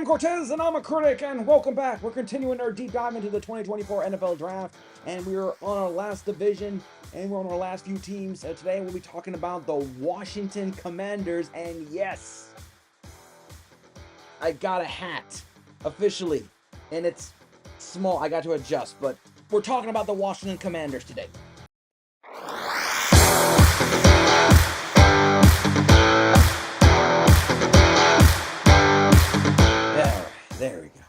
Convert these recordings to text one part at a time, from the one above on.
am Cortez, and I'm a critic, and welcome back. We're continuing our deep dive into the 2024 NFL Draft, and we're on our last division, and we're on our last few teams. Today, we'll be talking about the Washington Commanders, and yes, I got a hat, officially, and it's small. I got to adjust, but we're talking about the Washington Commanders today. There we go.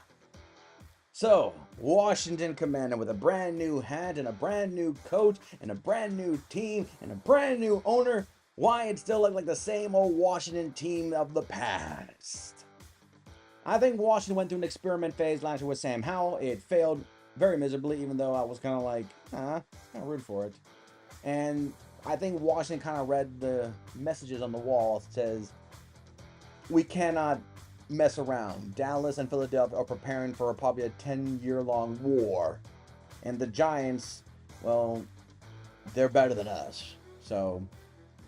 So, Washington Commander with a brand new hat and a brand new coach and a brand new team and a brand new owner. Why it still look like the same old Washington team of the past? I think Washington went through an experiment phase last year with Sam Howell. It failed very miserably, even though I was kind of like, kind of rude for it. And I think Washington kind of read the messages on the wall. It says, we cannot mess around. Dallas and Philadelphia are preparing for probably a 10-year-long war. And the Giants, well, they're better than us. So,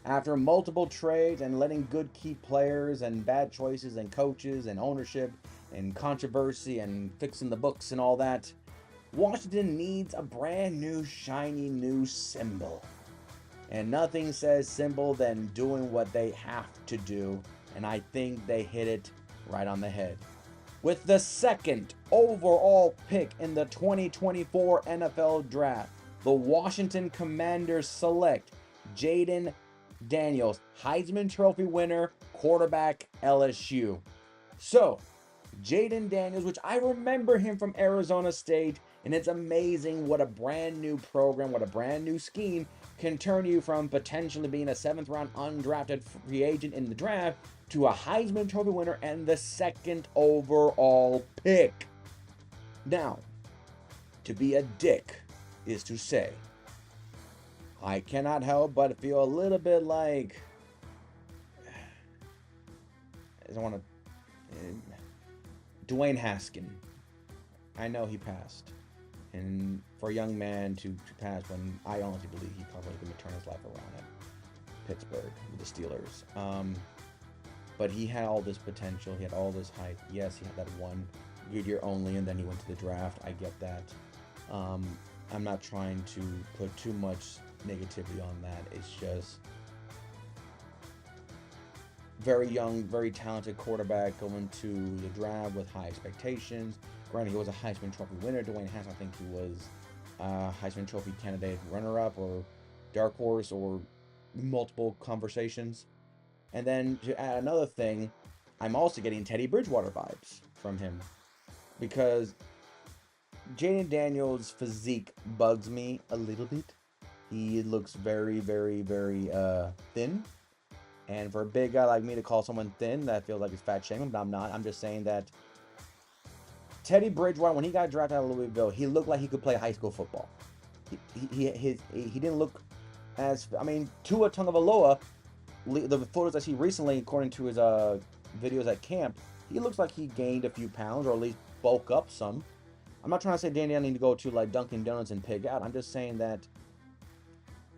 after multiple trades and letting good key players and bad choices and coaches and ownership and controversy and fixing the books and all that, Washington needs a brand new, shiny new symbol. And nothing says simple than doing what they have to do. And I think they hit it right on the head. With the second overall pick in the 2024 NFL Draft, the Washington Commanders select Jayden Daniels, Heisman Trophy winner, quarterback, LSU. So, Jayden Daniels, which I remember him from Arizona State, and it's amazing what a brand new program, what a brand new scheme can turn you from potentially being a 7th round undrafted free agent in the draft to a Heisman Trophy winner and the second overall pick. Now, to be a dick is to say, I cannot help but feel a little bit like, I don't want to, Dwayne Haskins. I know he passed. And for a young man to pass when I honestly believe he probably could turn his life around at Pittsburgh with the Steelers. But he had all this potential. He had all this hype. Yes, he had that one good year only, and then he went to the draft. I get that. I'm not trying to put too much negativity on that. It's just very young, very talented quarterback going to the draft with high expectations. Granted, he was a Heisman Trophy winner. Dwayne Haskins, I think he was a Heisman Trophy candidate runner-up or dark horse or multiple conversations. And then to add another thing, I'm also getting Teddy Bridgewater vibes from him because Jayden Daniels' physique bugs me a little bit. He looks very, very, very thin. And for a big guy like me to call someone thin, that feels like it's fat shaming, but I'm not. I'm just saying that Teddy Bridgewater, when he got drafted out of Louisville, he looked like he could play high school football. He didn't look as, Tua Tagovailoa, the photos I see recently, according to his videos at camp, he looks like he gained a few pounds or at least bulk up some. I'm not trying to say Danny need to go to like Dunkin' Donuts and pig out. I'm just saying that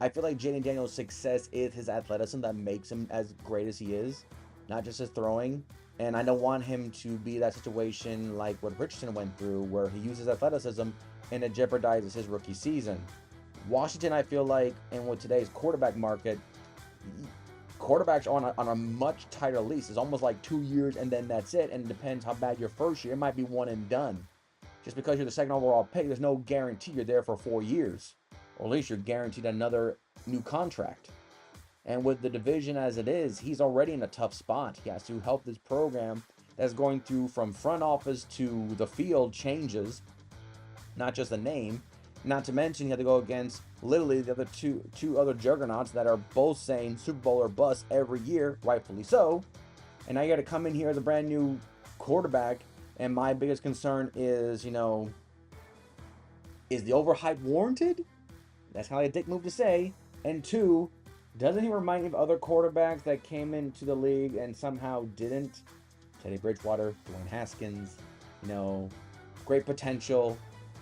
I feel like Jayden Daniels' success is his athleticism that makes him as great as he is, not just his throwing. And I don't want him to be that situation like what Richardson went through, where he uses athleticism and it jeopardizes his rookie season. Washington, I feel like, and with today's quarterback market, quarterbacks are on a much tighter lease. It's almost like 2 years and then that's it. And it depends how bad your first year. It might be one and done. Just because you're the second overall pick, there's no guarantee you're there for 4 years. Or at least you're guaranteed another new contract. And with the division as it is, he's already in a tough spot. He has to help this program that's going through from front office to the field changes, not just the name. Not to mention, he had to go against literally the other two other juggernauts that are both saying Super Bowl or bust every year, rightfully so. And now you got to come in here as a brand new quarterback. And my biggest concern is, is the overhype warranted? That's kind of like a dick move to say. And two, doesn't he remind me of other quarterbacks that came into the league and somehow didn't? Teddy Bridgewater, Dwayne Haskins, great potential,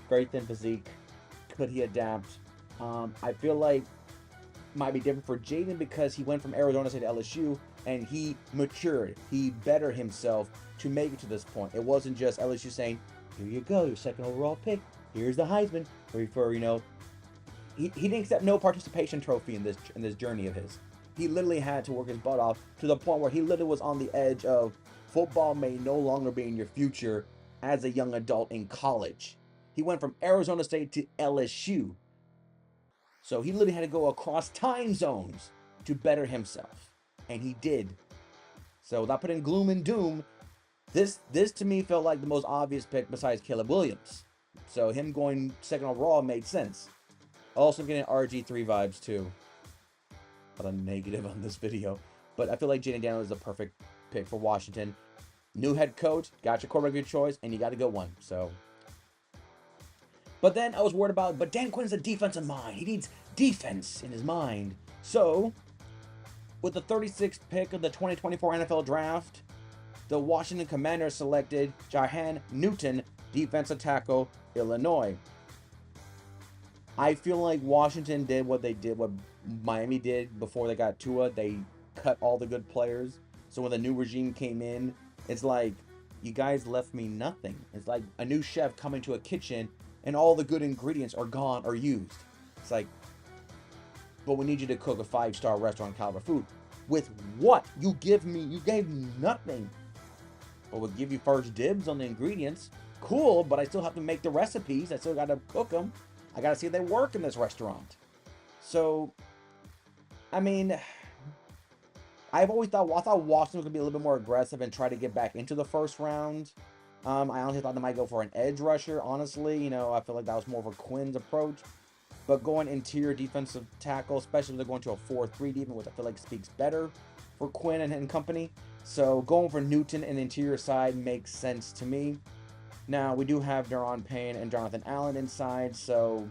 very thin physique. Could he adapt? I feel like might be different for Jayden because he went from Arizona State to LSU. and he matured. He bettered himself to make it to this point. It wasn't just LSU saying, "Here you go, your second overall pick. Here's the Heisman." He didn't accept no participation trophy in this journey of his. He literally had to work his butt off to the point where he literally was on the edge of football may no longer be in your future as a young adult in college. He went from Arizona State to LSU. So he literally had to go across time zones to better himself. And he did. So without putting gloom and doom, this to me felt like the most obvious pick besides Caleb Williams. So him going second overall made sense. Also getting RG3 vibes too. But a negative on this video. But I feel like Jaden Daniels is the perfect pick for Washington. New head coach, got your quarterback good choice, and you got to go one. So, but then I was worried about, but Dan Quinn's a defensive mind. He needs defense in his mind. So, with the 36th pick of the 2024 NFL Draft, the Washington Commanders selected Jahan Newton, defensive tackle, Illinois. I feel like Washington did what Miami did before they got Tua. They cut all the good players. So when the new regime came in, it's like, you guys left me nothing. It's like a new chef coming to a kitchen and all the good ingredients are gone or used. It's like, but we need you to cook a 5-star restaurant caliber food. With what? You gave me nothing. But we'll give you first dibs on the ingredients. Cool, but I still have to make the recipes. I still got to cook them. I got to see if they work in this restaurant. So, I mean, I thought Washington was going to be a little bit more aggressive and try to get back into the first round. I honestly thought they might go for an edge rusher, honestly. I feel like that was more of a Quinn's approach. But going interior defensive tackle, especially if they're going to a 4-3 defense, which I feel like speaks better for Quinn and company. So going for Newton in the interior side makes sense to me. Now, we do have Daron Payne and Jonathan Allen inside, so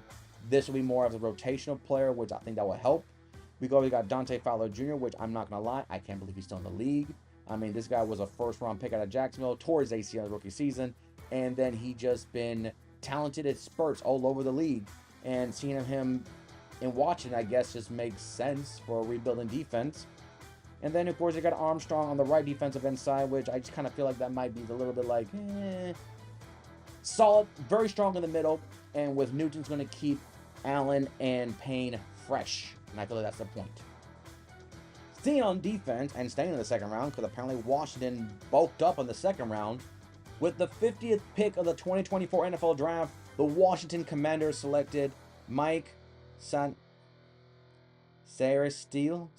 this will be more of a rotational player, which I think that will help. We got Dante Fowler Jr., which I'm not going to lie, I can't believe he's still in the league. I mean, this guy was a first-round pick out of Jacksonville, tore his ACL rookie season, and then he just been talented at spurts all over the league. And seeing him in Washington, I guess, just makes sense for a rebuilding defense. And then, of course, you got Armstrong on the right defensive end side, which I just kind of feel like that might be a little bit like, solid, very strong in the middle, and with Newton's going to keep Allen and Payne fresh, and I feel like that's the point. Staying on defense and staying in the second round, because apparently Washington bulked up in the second round, with the 50th pick of the 2024 NFL Draft, the Washington Commanders selected Mike Sarastel,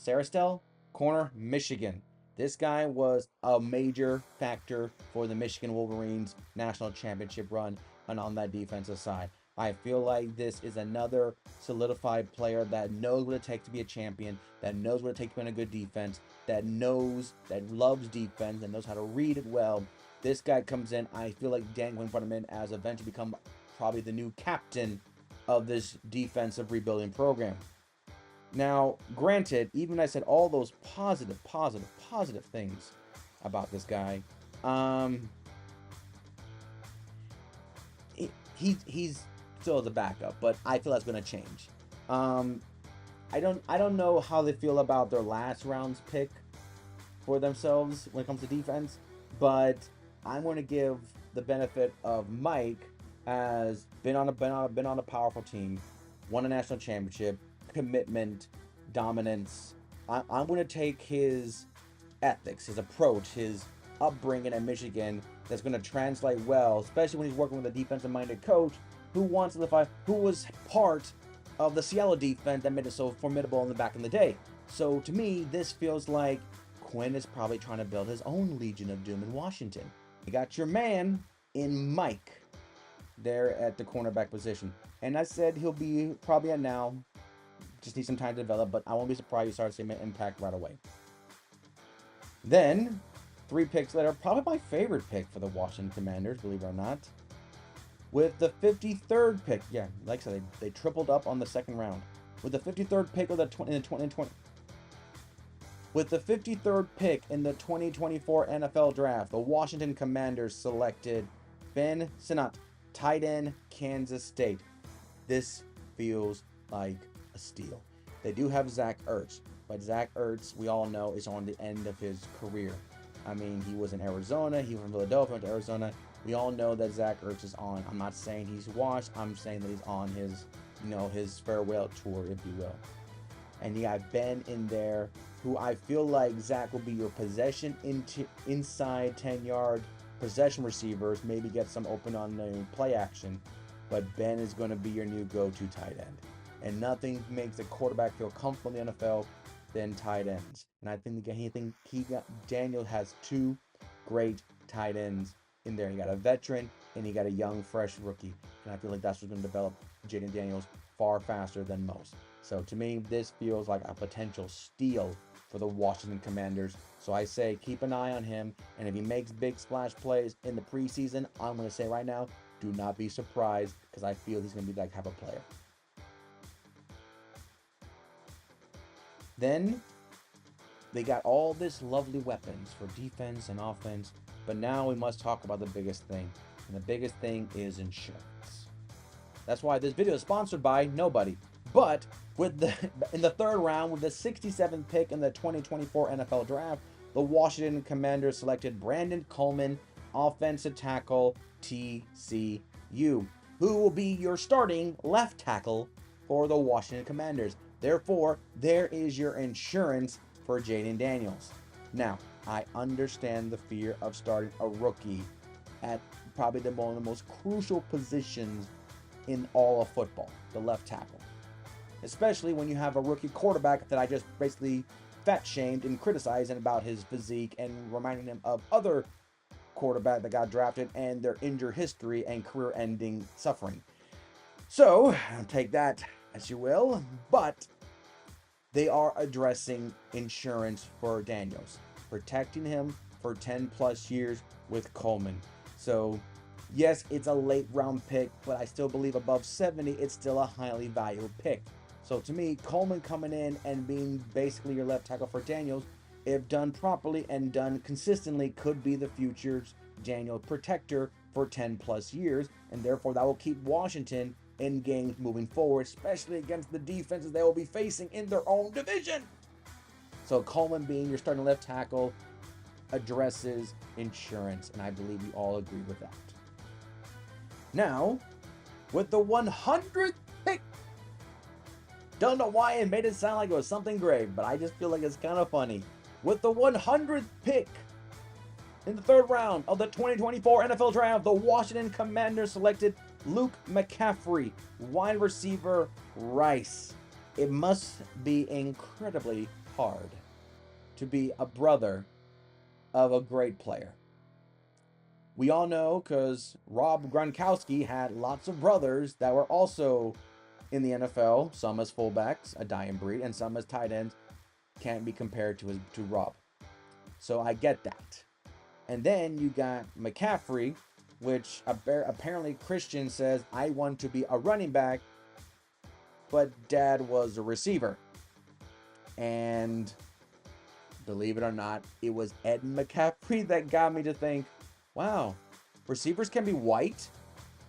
corner, Michigan. This guy was a major factor for the Michigan Wolverines national championship run and on that defensive side. I feel like this is another solidified player that knows what it takes to be a champion, that knows what it takes to win a good defense, that loves defense, and knows how to read it well. This guy comes in, I feel like Dan Quinn brought him in as eventually become probably the new captain of this defensive rebuilding program. Now, granted, even I said all those positive things about this guy, he's still the backup, but I feel that's going to change. I don't know how they feel about their last round's pick for themselves when it comes to defense, but I'm going to give the benefit of Mike as been on a powerful team, won a national championship, commitment, dominance. I'm going to take his ethics, his approach, his upbringing at Michigan that's going to translate well, especially when he's working with a defensive-minded coach who was part of the Seattle defense that made it so formidable in the back in the day. So to me, this feels like Quinn is probably trying to build his own Legion of Doom in Washington. You got your man in Mike there at the cornerback position. And I said he'll be probably a now. Just need some time to develop, but I won't be surprised you start seeing an impact right away. Then, 3 picks later, probably my favorite pick for the Washington Commanders, believe it or not. With the 53rd pick, yeah, like I said, they tripled up on the second round. With the 53rd pick of the 2020. With the 53rd pick in the 2024 NFL Draft, the Washington Commanders selected Ben Sinnott, tight end, Kansas State. This feels like a steal. They do have Zach Ertz. But Zach Ertz, we all know, is on the end of his career. I mean, he was in Arizona, he was from Philadelphia, went to Arizona. We all know that Zach Ertz is on. I'm not saying he's washed. I'm saying that he's on his, his farewell tour, if you will. And you got Ben in there, who I feel like Zach will be your possession inside 10-yard possession receivers. Maybe get some open on the play action, but Ben is going to be your new go-to tight end. And nothing makes a quarterback feel comfortable in the NFL than tight ends. And I think Daniel has two great tight ends in there. He got a veteran and he got a young, fresh rookie. And I feel like that's what's going to develop Jaden Daniels far faster than most. So to me, this feels like a potential steal for the Washington Commanders. So I say keep an eye on him. And if he makes big splash plays in the preseason, I'm going to say right now, do not be surprised, because I feel he's going to be that type of player. Then they got all this lovely weapons for defense and offense, but now we must talk about the biggest thing. And the biggest thing is insurance. That's why this video is sponsored by nobody. But in the third round, with the 67th pick in the 2024 NFL Draft, the Washington Commanders selected Brandon Coleman, offensive tackle, TCU, who will be your starting left tackle for the Washington Commanders. Therefore, there is your insurance for Jaden Daniels. Now, I understand the fear of starting a rookie at probably one of the most crucial positions in all of football, the left tackle. Especially when you have a rookie quarterback that I just basically fat-shamed and criticized about his physique and reminding him of other quarterbacks that got drafted and their injury history and career-ending suffering. So, take that as you will, but they are addressing insurance for Daniels, protecting him for 10 plus years with Coleman. So yes, it's a late round pick, but I still believe above 70, it's still a highly valuable pick. So to me, Coleman coming in and being basically your left tackle for Daniels, if done properly and done consistently, could be the future's Daniel protector for 10 plus years, and therefore that will keep Washington in games moving forward, especially against the defenses they will be facing in their own division. So Coleman being your starting left tackle addresses insurance, and I believe we all agree with that. Now, with the 100th pick, don't know why it made it sound like it was something great, but I just feel like it's kind of funny. With the 100th pick in the third round of the 2024 NFL Draft, the Washington Commanders selected Luke McCaffrey, wide receiver, Rice. It must be incredibly hard to be a brother of a great player. We all know because Rob Gronkowski had lots of brothers that were also in the NFL, some as fullbacks, a dying breed, and some as tight ends. Can't be compared to Rob. So I get that. And then you got McCaffrey, which apparently Christian says, I want to be a running back, but dad was a receiver. And believe it or not, it was Ed McCaffrey that got me to think, wow, receivers can be white?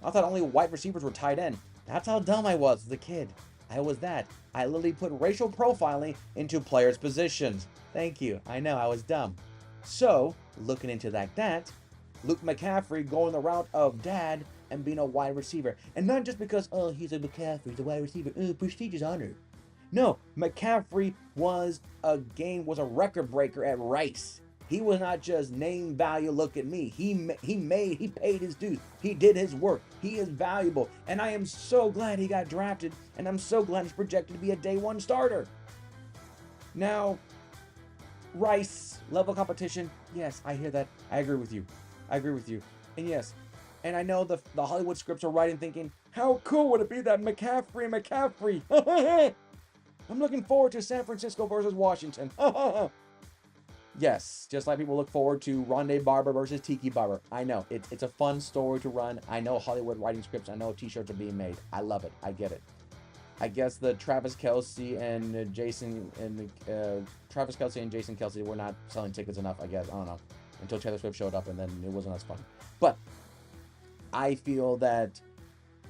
I thought only white receivers were tight end. That's how dumb I was as a kid. I was that. I literally put racial profiling into players' positions. Thank you. I know, I was dumb. So, looking into that, Luke McCaffrey going the route of dad and being a wide receiver. And not just because, oh, he's a McCaffrey, he's a wide receiver, prestigious honor. No, McCaffrey was a record breaker at Rice. He was not just name value, look at me. He paid his dues. He did his work. He is valuable. And I am so glad he got drafted. And I'm so glad he's projected to be a day one starter. Now, Rice, level competition. Yes, I hear that. I agree with you. And yes, and I know the Hollywood scripts are writing thinking, how cool would it be that McCaffrey? I'm looking forward to San Francisco versus Washington. Yes, just like people look forward to Rondé Barber versus Tiki Barber. I know, it's a fun story to run. I know Hollywood writing scripts. I know t-shirts are being made. I love it. I get it. I guess the Travis Kelce and Jason Kelce were not selling tickets enough, I guess. I don't know. Until Taylor Swift showed up, and then it wasn't as fun. But I feel that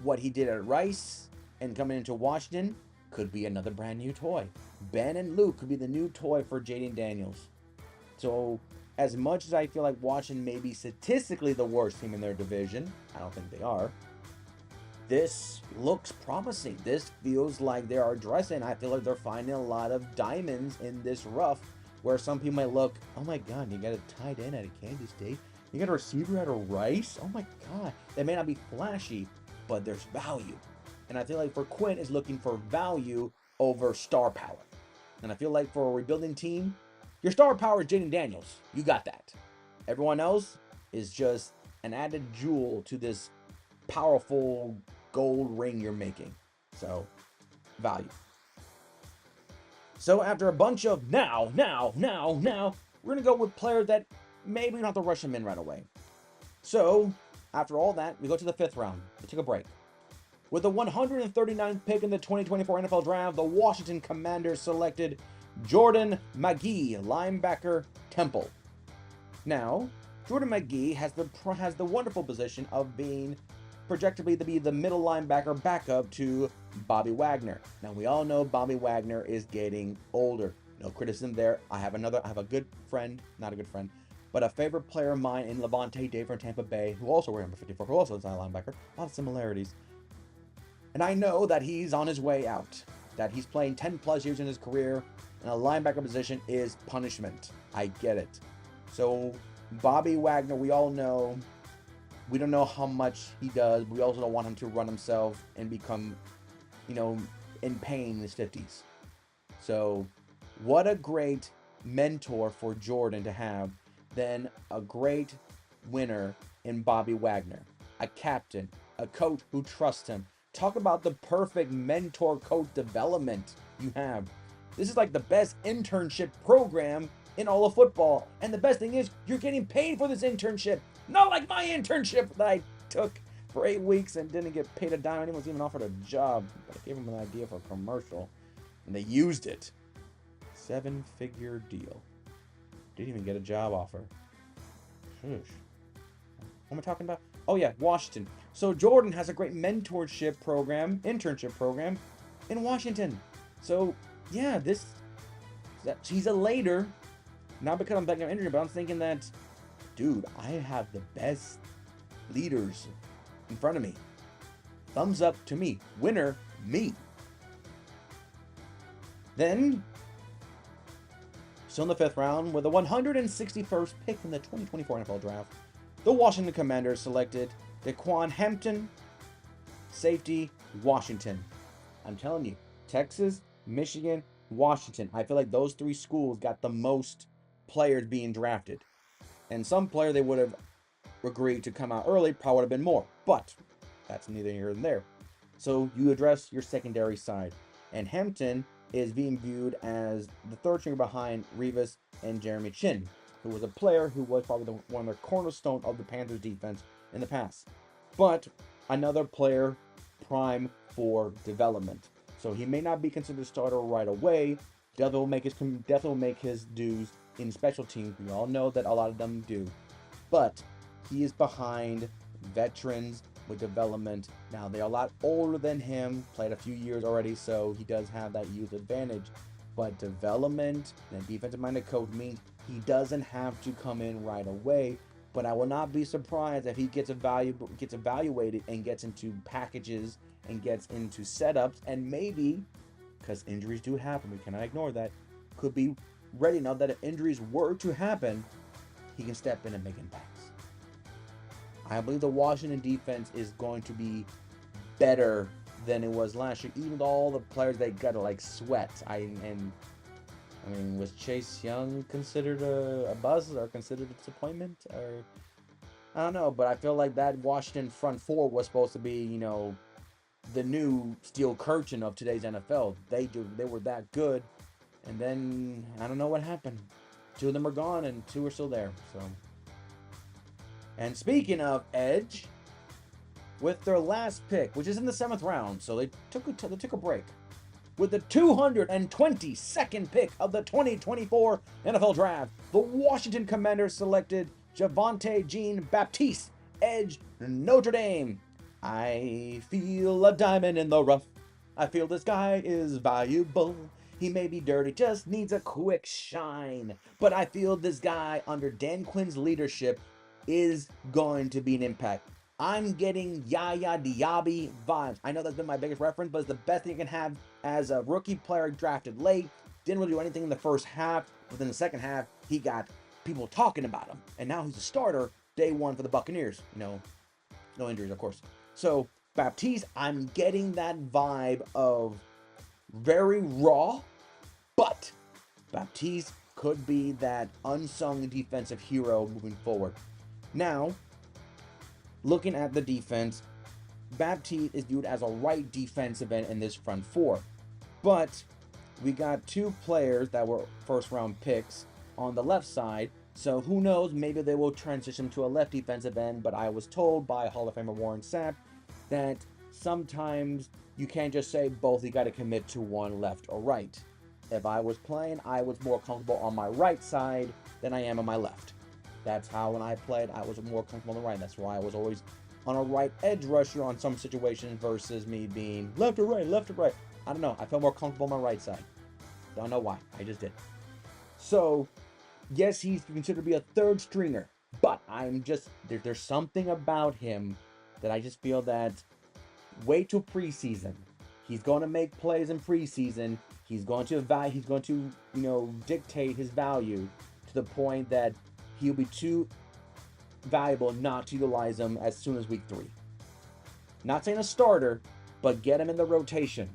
what he did at Rice and coming into Washington could be another brand new toy. Ben and Luke could be the new toy for Jaden Daniels. So, as much as I feel like Washington may be statistically the worst team in their division, I don't think they are. This looks promising. This feels like they are addressing. I feel like they're finding a lot of diamonds in this rough, where some people might look, oh my God, you got a tight end out of Kansas State. You got a receiver out of Rice. Oh my God. They may not be flashy, but there's value. And I feel like for Quinn is looking for value over star power. And I feel like for a rebuilding team, your star power is Jaden Daniels. You got that. Everyone else is just an added jewel to this powerful gold ring you're making. So, value. So after a bunch of now, we're going to go with players that maybe we don't have to rush them in right away. So, after all that, we go to the 5th round. We take a break. With the 139th pick in the 2024 NFL Draft, the Washington Commanders selected Jordan Magee, linebacker, Temple. Now, Jordan Magee has the wonderful position of being projected to be the middle linebacker backup to Bobby Wagner. Now, we all know Bobby Wagner is getting older. No criticism there. I have a good friend, not a good friend, but a favorite player of mine in Levante Day from Tampa Bay, who also wears number 54, who also is a linebacker. A lot of similarities. And I know that he's on his way out, that he's playing 10 plus years in his career, and a linebacker position is punishment. I get it. So, Bobby Wagner, we all know, we don't know how much he does. We also don't want him to run himself and become, in pain in his 50s. So, what a great mentor for Jordan to have than a great winner in Bobby Wagner. A captain, a coach who trusts him. Talk about the perfect mentor-coach development you have. This is like the best internship program in all of football. And the best thing is, you're getting paid for this internship. Not like my internship that I took for 8 weeks and didn't get paid a dime. Anyone was even offered a job. But I gave them an idea for a commercial, and they used it. 7-figure deal. Didn't even get a job offer. Shush. What am I talking about? Oh yeah, Washington. So Jordan has a great internship program in Washington. So yeah, he's a later. Not because I'm backing up injury, but I'm thinking that, dude, I have the best leaders in front of me. Thumbs up to me. Winner, me. Then, still in the 5th round, with the 161st pick in the 2024 NFL Draft, the Washington Commanders selected Daquan Hampton, safety, Washington. I'm telling you, Texas, Michigan, Washington. I feel like those 3 schools got the most players being drafted. And some player they would have agreed to come out early probably would have been more. But that's neither here nor there. So you address your secondary side. And Hampton is being viewed as the 3rd stringer behind Revis and Jeremy Chin, who was a player who was probably one of the cornerstone of the Panthers defense in the past. But another player prime for development. So he may not be considered a starter right away. Definitely will make his dues in special teams. We all know that a lot of them do. But he is behind veterans with development. Now, they're a lot older than him, played a few years already, so he does have that youth advantage. But development and a defensive-minded coach means he doesn't have to come in right away. But I will not be surprised if he gets evaluated and gets into packages and gets into setups, and maybe, because injuries do happen, we cannot ignore that, could be ready enough that if injuries were to happen, he can step in and make impacts. I believe the Washington defense is going to be better than it was last year, even though all the players they got to like sweat. Was Chase Young considered a buzz or considered a disappointment? Or I don't know, but I feel like that Washington front 4 was supposed to be, the new Steel Curtain of today's NFL. They were that good, and then I don't know what happened. 2 of them are gone, and 2 are still there. So, and speaking of edge, with their last pick, which is in the 7th round, so they took a break. With the 222nd pick of the 2024 NFL Draft, the Washington Commanders selected Javonte Jean-Baptiste, edge, Notre Dame. I feel a diamond in the rough. I feel this guy is valuable. He may be dirty, just needs a quick shine. But I feel this guy under Dan Quinn's leadership is going to be an impact. I'm getting Yaya Diaby vibes. I know that's been my biggest reference, but it's the best thing you can have as a rookie player drafted late. Didn't really do anything in the first half. Within the second half, he got people talking about him. And now he's a starter day one for the Buccaneers. No injuries, of course. So, Baptiste, I'm getting that vibe of very raw, but Baptiste could be that unsung defensive hero moving forward. Now, looking at the defense, Baptiste is viewed as a right defensive end in this front four. But we got two players that were first round picks on the left side. So who knows, maybe they will transition to a left defensive end. But I was told by Hall of Famer Warren Sapp that sometimes you can't just say both, you got to commit to one, left or right. If I was playing, I was more comfortable on my right side than I am on my left. That's how when I played, I was more comfortable on the right. That's why I was always on a right edge rusher on some situations versus me being left or right, left or right. I don't know. I felt more comfortable on my right side. Don't know why. I just did. So, yes, he's considered to be a third stringer, but there's something about him that I just feel that wait till preseason. He's going to make plays in preseason. He's going to dictate his value to the point that he'll be too valuable not to utilize him as soon as week 3. Not saying a starter, but get him in the rotation.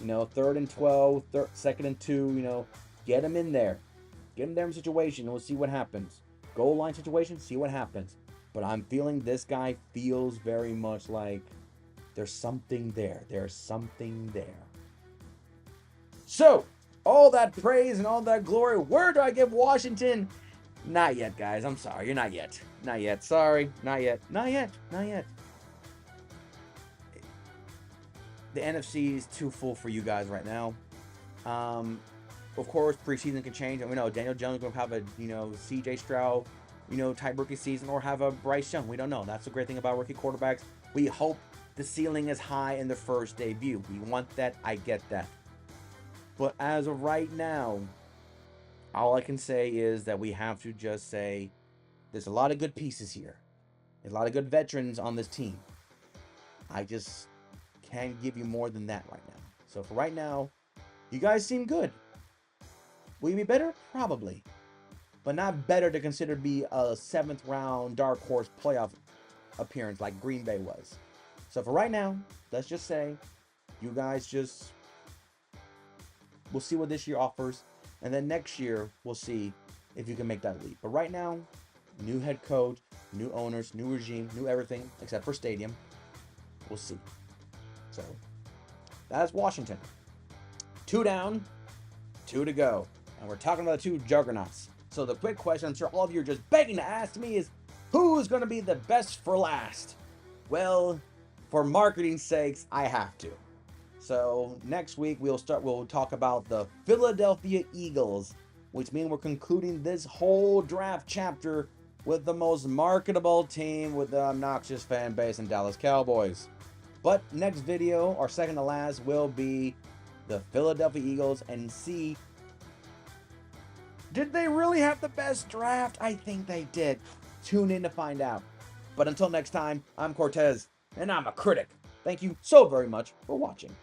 3rd and 12, 2nd and 2, get him in there. Get him there in situation, and we'll see what happens. Goal line situation, see what happens. But I'm feeling this guy feels very much like there's something there. There's something there. So, all that praise and all that glory, where do I give Washington? Not yet, guys. I'm sorry. You're not yet. Not yet. Sorry. Not yet. Not yet. Not yet. The NFC is too full for you guys right now. Of course, preseason can change. And we know Daniel Jones going to have a, CJ Stroud, type rookie season, or have a Bryce Young. We don't know. That's the great thing about rookie quarterbacks. We hope the ceiling is high in the first debut. We want that. I get that. But as of right now, all I can say is that we have to just say there's a lot of good pieces here. There's a lot of good veterans on this team. I just can't give you more than that right now. So for right now, you guys seem good. Will you be better? Probably. But not better to consider to be a 7th round dark horse playoff appearance like Green Bay was. So for right now, let's just say you guys we'll see what this year offers. And then next year, we'll see if you can make that leap. But right now, new head coach, new owners, new regime, new everything, except for stadium. We'll see. So, that's Washington. 2 down, 2 to go. And we're talking about the 2 juggernauts. So the quick question I'm sure all of you are just begging to ask me is, who's going to be the best for last? Well, for marketing sakes, I have to. So next week we'll talk about the Philadelphia Eagles, which means we're concluding this whole draft chapter with the most marketable team with the obnoxious fan base in Dallas Cowboys. But next video, our second to last, will be the Philadelphia Eagles and see, did they really have the best draft? I think they did. Tune in to find out. But until next time, I'm Cortez, and I'm a critic. Thank you so very much for watching.